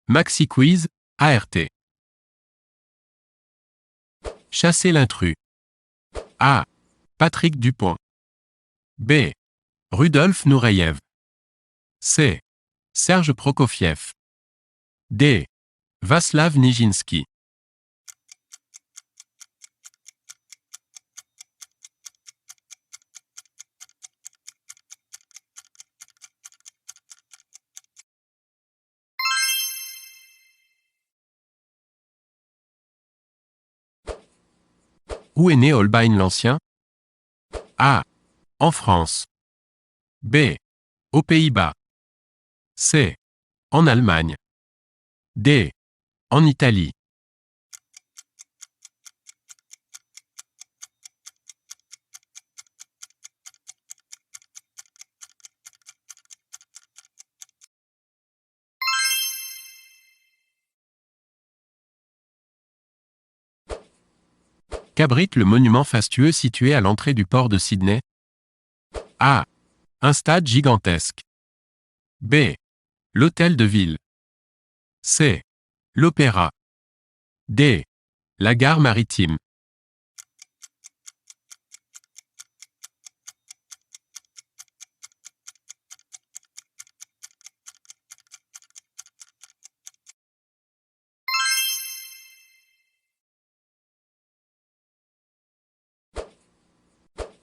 Maxi Quiz, ART. Chasser l'intrus. A. Patrick Dupont. B. Rudolf Nureyev. C. Serge Prokofiev. D. Václav Nijinsky. Où est né Holbein l'Ancien? A. En France. B. Aux Pays-Bas. C. En Allemagne. D. En Italie. Qu'abrite le monument fastueux situé à l'entrée du port de Sydney? A. Un stade gigantesque. B. L'hôtel de ville. C. L'opéra. D. La gare maritime.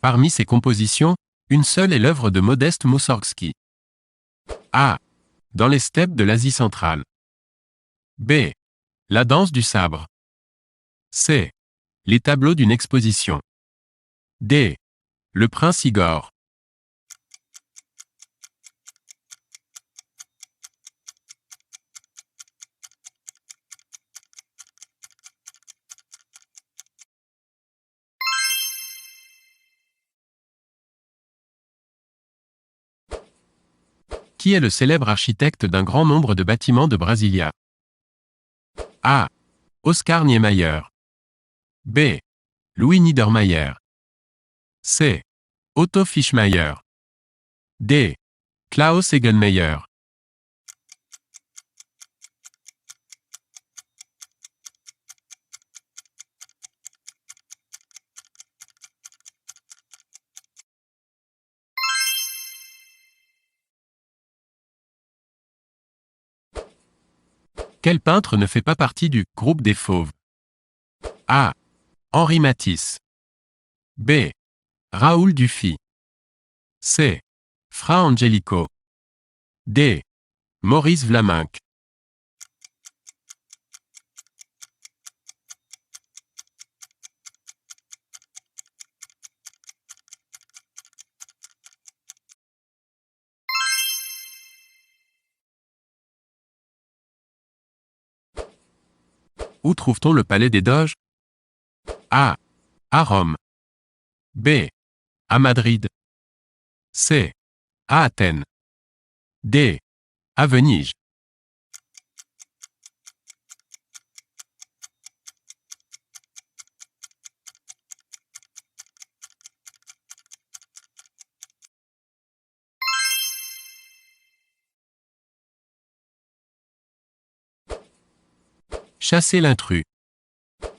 Parmi ses compositions, une seule est l'œuvre de Modeste Moussorgsky. A. Dans les steppes de l'Asie centrale. B. La danse du sabre. C. Les tableaux d'une exposition. D. Le prince Igor. Qui est le célèbre architecte d'un grand nombre de bâtiments de Brasilia? A. Oscar Niemeyer. B. Louis Niedermayer. C. Otto Fischmeyer. D. Klaus Egenmeyer. Quel peintre ne fait pas partie du groupe des Fauves? A. Henri Matisse. B. Raoul Dufy. C. Fra Angelico. D. Maurice Vlaminck. Où trouve-t-on le palais des Doges? A. À Rome. B. À Madrid. C. À Athènes. D. À Venise. Chasser l'intrus.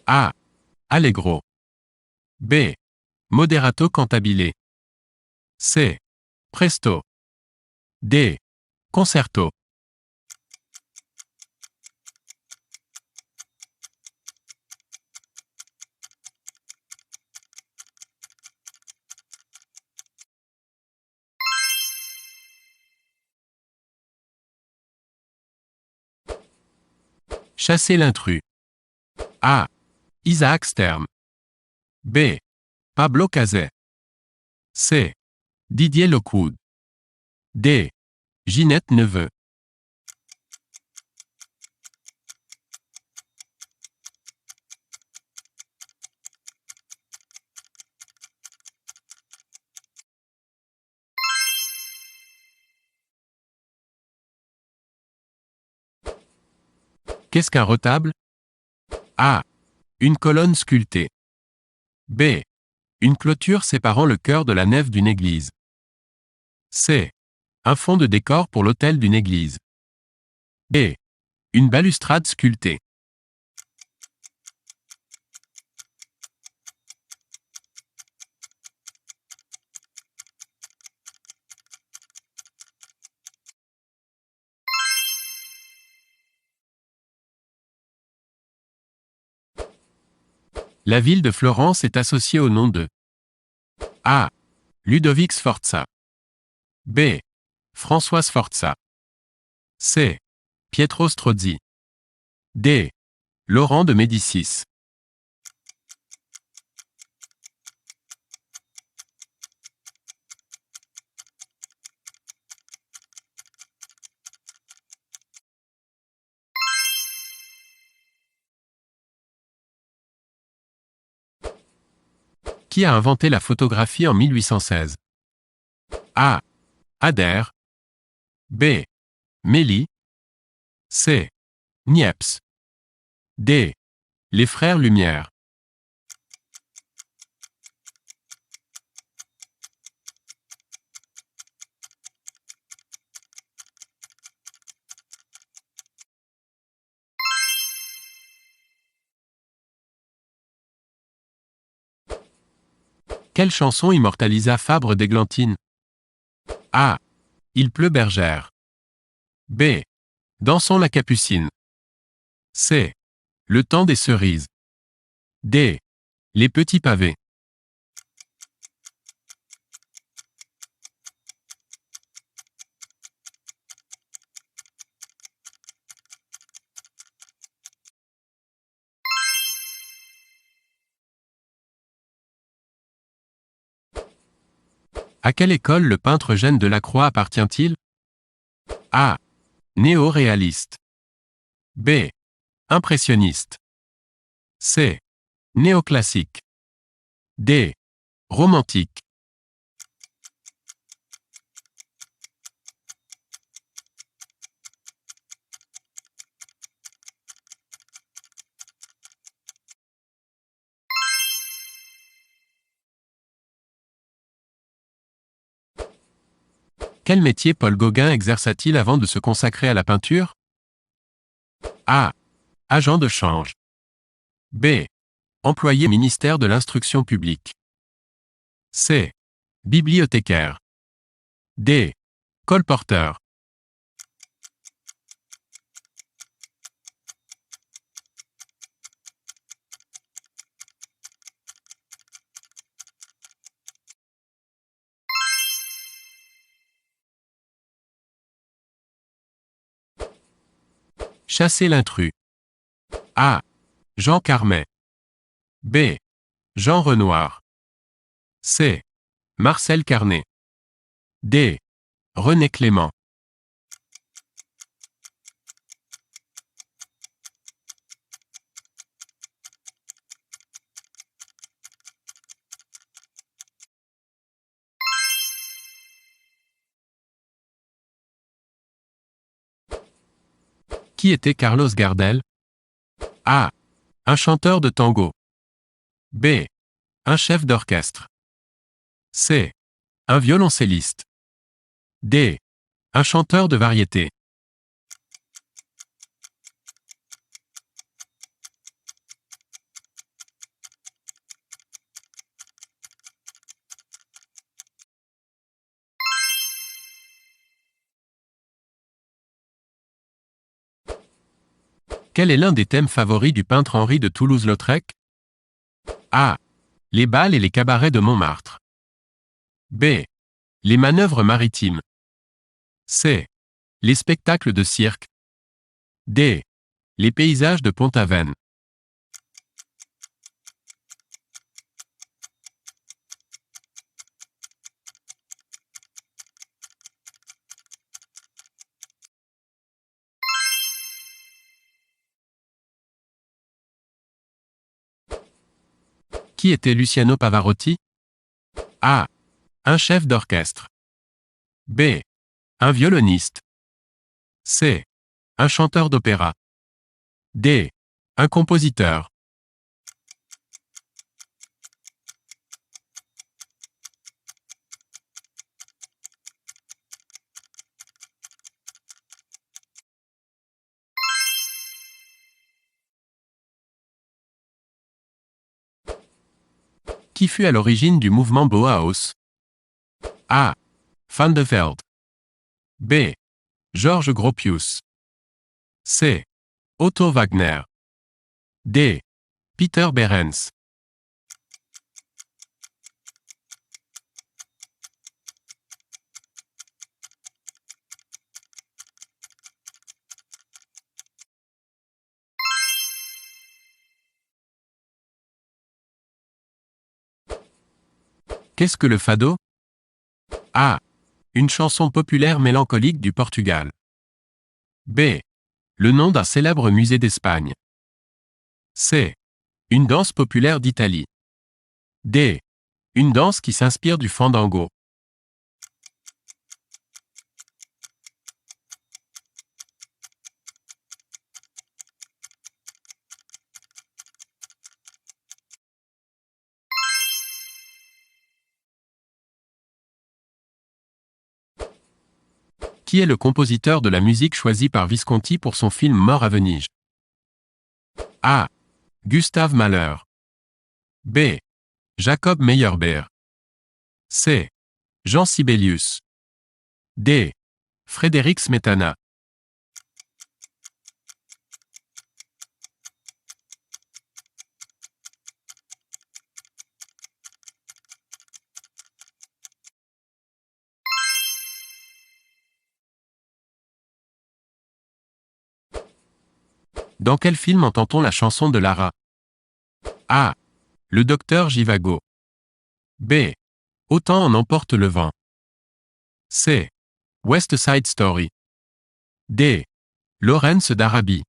A. Allegro. B. Moderato cantabile. C. Presto. D. Concerto. Chasser l'intrus. A. Isaac Stern. B. Pablo Cazet. C. Didier Lockwood. D. Ginette Neveu. Qu'est-ce qu'un retable? A. Une colonne sculptée. B. Une clôture séparant le chœur de la nef d'une église. C. Un fond de décor pour l'autel d'une église. D. Une balustrade sculptée. La ville de Florence est associée au nom de A. Ludovic Sforza. B. François Sforza. C. Pietro Strozzi. D. Laurent de Médicis. Qui a inventé la photographie en 1816? A. Ader. B. Mély. C. Niepce. D. Les frères Lumière. Quelle chanson immortalisa Fabre d'Églantine? A. Il pleut bergère. B. Dansons la capucine. C. Le temps des cerises. D. Les petits pavés. À quelle école le peintre Eugène Delacroix appartient-il? A. Néo-réaliste. B. Impressionniste. C. Néoclassique. D. Romantique. Quel métier Paul Gauguin exerça-t-il avant de se consacrer à la peinture? A. Agent de change. B. Employé ministère de l'Instruction publique. C. Bibliothécaire. D. Colporteur. Chasser l'intrus. A. Jean Carmet. B. Jean Renoir. C. Marcel Carnet. D. René Clément. Qui était Carlos Gardel? A. Un chanteur de tango. B. Un chef d'orchestre. C. Un violoncelliste. D. Un chanteur de variété. Quel est l'un des thèmes favoris du peintre Henri de Toulouse-Lautrec? A. Les bals et les cabarets de Montmartre. B. Les manœuvres maritimes. C. Les spectacles de cirque. D. Les paysages de Pont-Aven. Qui était Luciano Pavarotti? A. Un chef d'orchestre. B. Un violoniste. C. Un chanteur d'opéra. D. Un compositeur. Qui fut à l'origine du mouvement Bauhaus? A. Van de Velde. B. Georges Gropius. C. Otto Wagner. D. Peter Behrens. Qu'est-ce que le fado? A. Une chanson populaire mélancolique du Portugal. B. Le nom d'un célèbre musée d'Espagne. C. Une danse populaire d'Italie. D. Une danse qui s'inspire du fandango. Qui est le compositeur de la musique choisi par Visconti pour son film Mort à Venise? A. Gustav Mahler. B. Jacob Meyerbeer. C. Jean Sibelius. D. Frédéric Smetana. Dans quel film entend-on la chanson de Lara? A. Le docteur Givago. B. Autant en emporte le vent. C. West Side Story. D. Lawrence d'Arabie.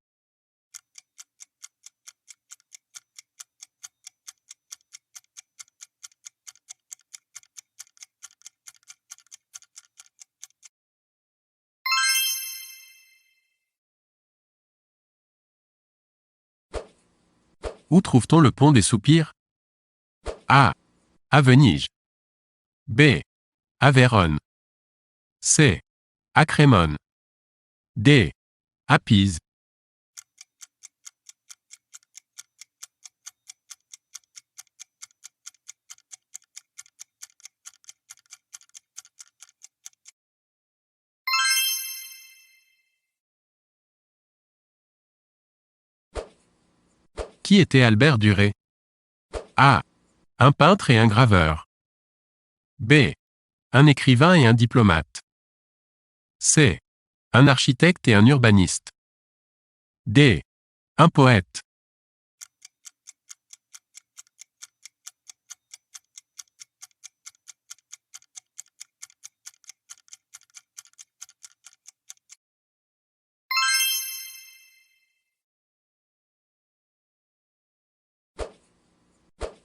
Où trouve-t-on le pont des soupirs? A. À Venise. B. À Vérone. C. À Crémone. D. À Pise. Qui était Albert Durer? A. Un peintre et un graveur. B. Un écrivain et un diplomate. C. Un architecte et un urbaniste. D. Un poète.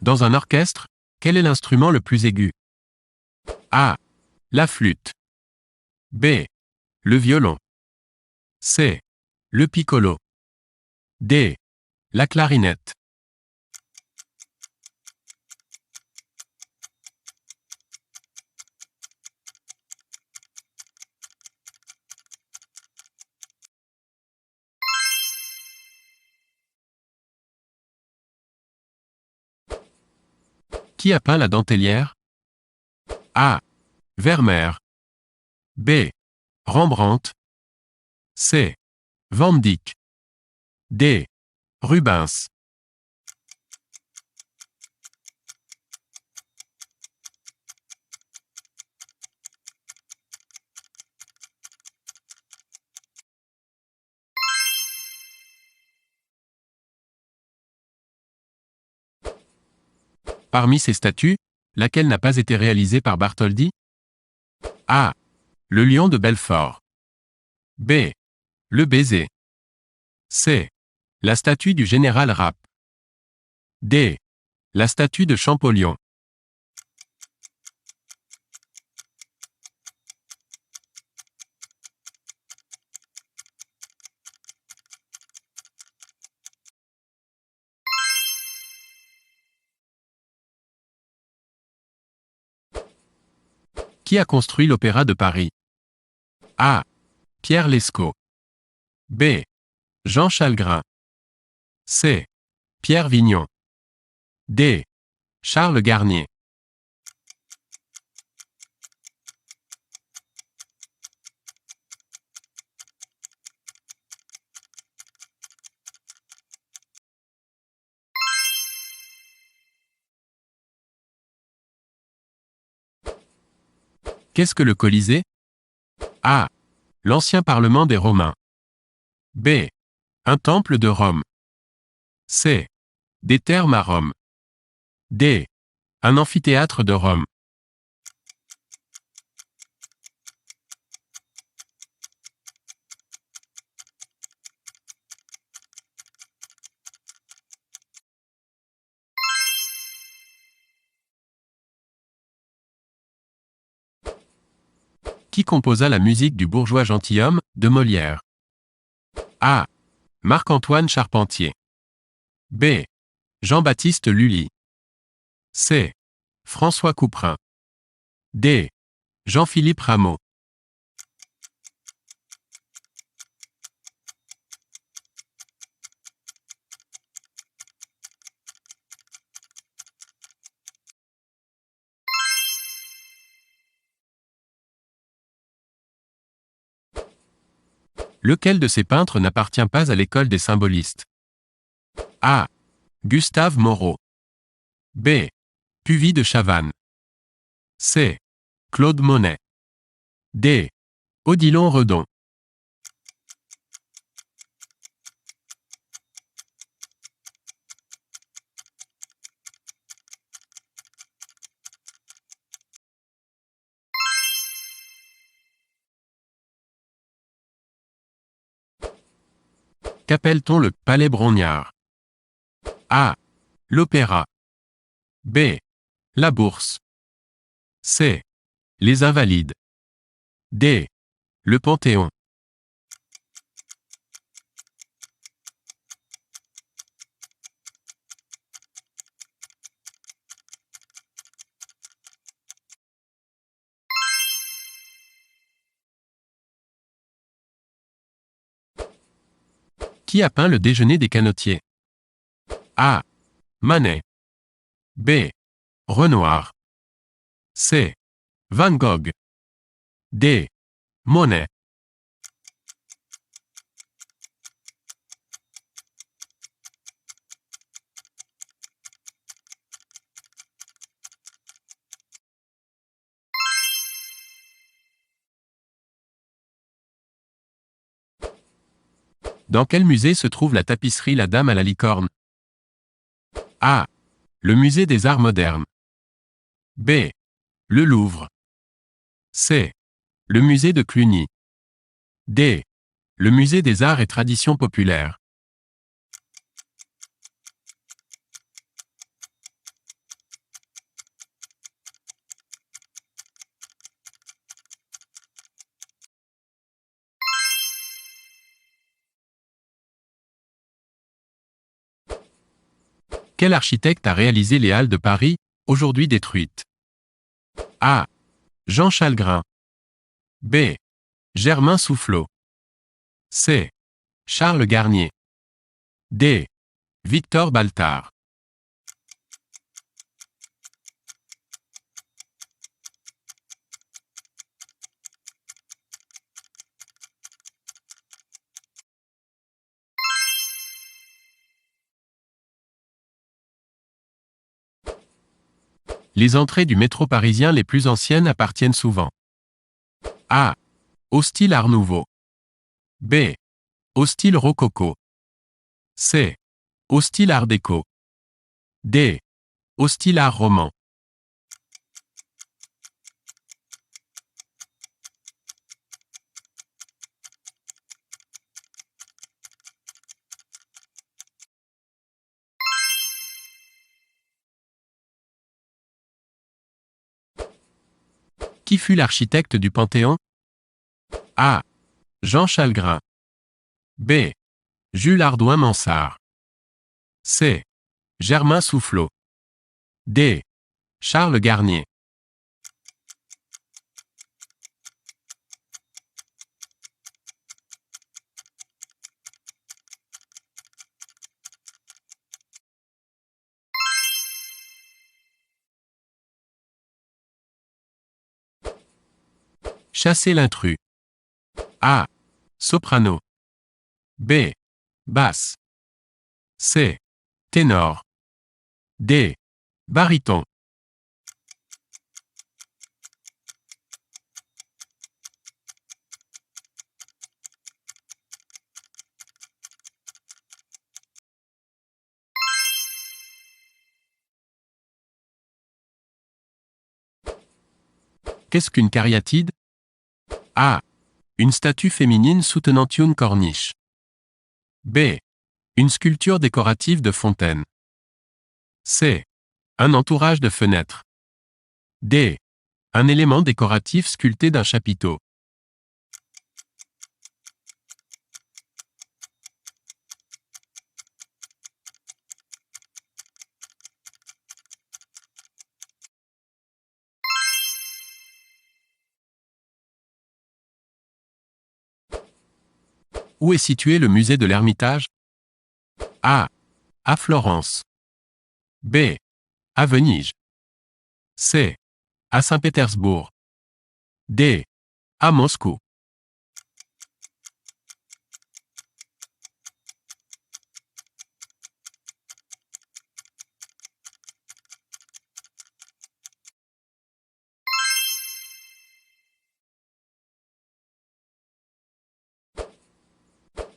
Dans un orchestre, quel est l'instrument le plus aigu? A. La flûte. B. Le violon. C. Le piccolo. D. La clarinette. Qui a peint la dentelière? A. Vermeer. B. Rembrandt. C. Van Dyck. D. Rubens. Parmi ces statues, laquelle n'a pas été réalisée par Bartholdi? A. Le lion de Belfort. B. Le baiser. C. La statue du général Rapp. D. La statue de Champollion. Qui a construit l'Opéra de Paris? A. Pierre Lescot. B. Jean Chalgrin. C. Pierre Vignon. D. Charles Garnier. Qu'est-ce que le Colisée? A. L'ancien parlement des Romains. B. Un temple de Rome. C. Des thermes à Rome. D. Un amphithéâtre de Rome. Qui composa la musique du bourgeois gentilhomme de Molière? A. Marc-Antoine Charpentier. B. Jean-Baptiste Lully. C. François Couperin. D. Jean-Philippe Rameau. Lequel de ces peintres n'appartient pas à l'école des symbolistes? A. Gustave Moreau. B. Puvis de Chavannes. C. Claude Monet. D. Odilon Redon. Qu'appelle-t-on le Palais Brongniart? A. L'Opéra. B. La Bourse. C. Les Invalides. D. Le Panthéon. Qui a peint le déjeuner des canotiers? A. Manet. B. Renoir. C. Van Gogh. D. Monet. Dans quel musée se trouve la tapisserie La Dame à la licorne? A. Le musée des Arts modernes. B. Le Louvre. C. Le musée de Cluny. D. Le musée des Arts et Traditions populaires. Quel architecte a réalisé les Halles de Paris, aujourd'hui détruites? A. Jean Chalgrin. B. Germain Soufflot. C. Charles Garnier. D. Victor Baltard. Les entrées du métro parisien les plus anciennes appartiennent souvent. A. Au style Art Nouveau. B. Au style rococo. C. Au style Art déco. D. Au style Art roman. Qui fut l'architecte du Panthéon? A. Jean Chalgrin. B. Jules Hardouin-Mansart. C. Germain Soufflot. D. Charles Garnier. Chasser l'intrus. A. Soprano. B. Basse. C. Ténor. D. Baryton. Qu'est-ce qu'une cariatide? A. Une statue féminine soutenant une corniche. B. Une sculpture décorative de fontaine. C. Un entourage de fenêtres. D. Un élément décoratif sculpté d'un chapiteau. Où est situé le musée de l'Ermitage? A. À Florence. B. À Venise. C. À Saint-Pétersbourg. D. À Moscou.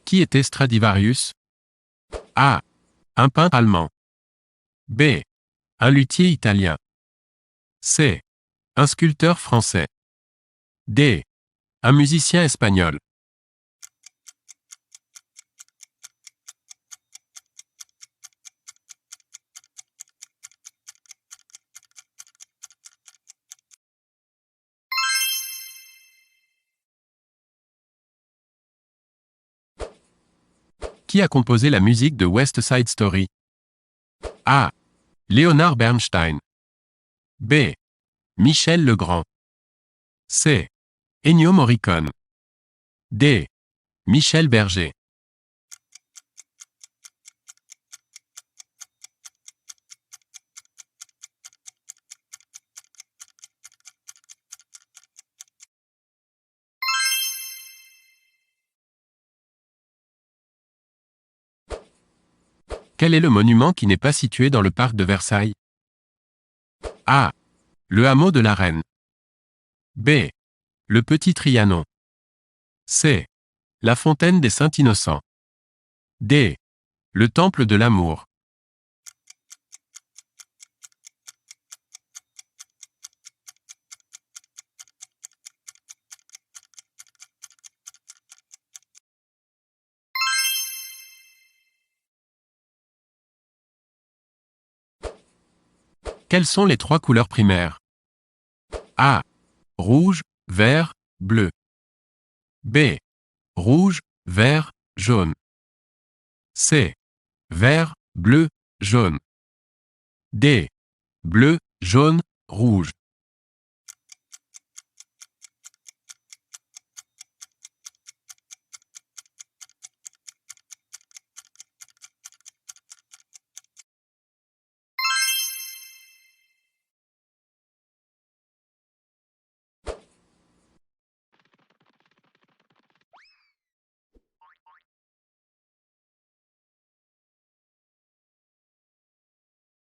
Qui était Stradivarius? A. Un peintre allemand. B. Un luthier italien. C. Un sculpteur français. D. Un musicien espagnol. Qui a composé la musique de West Side Story? A. Leonard Bernstein. B. Michel Legrand. C. Ennio Morricone. D. Michel Berger. Quel est le monument qui n'est pas situé dans le parc de Versailles? A. Le hameau de la Reine. B. Le Petit Trianon. C. La fontaine des Saints-Innocents. D. Le temple de l'amour. Quelles sont les trois couleurs primaires? A. Rouge, vert, bleu. B. Rouge, vert, jaune. C. Vert, bleu, jaune. D. Bleu, jaune, rouge.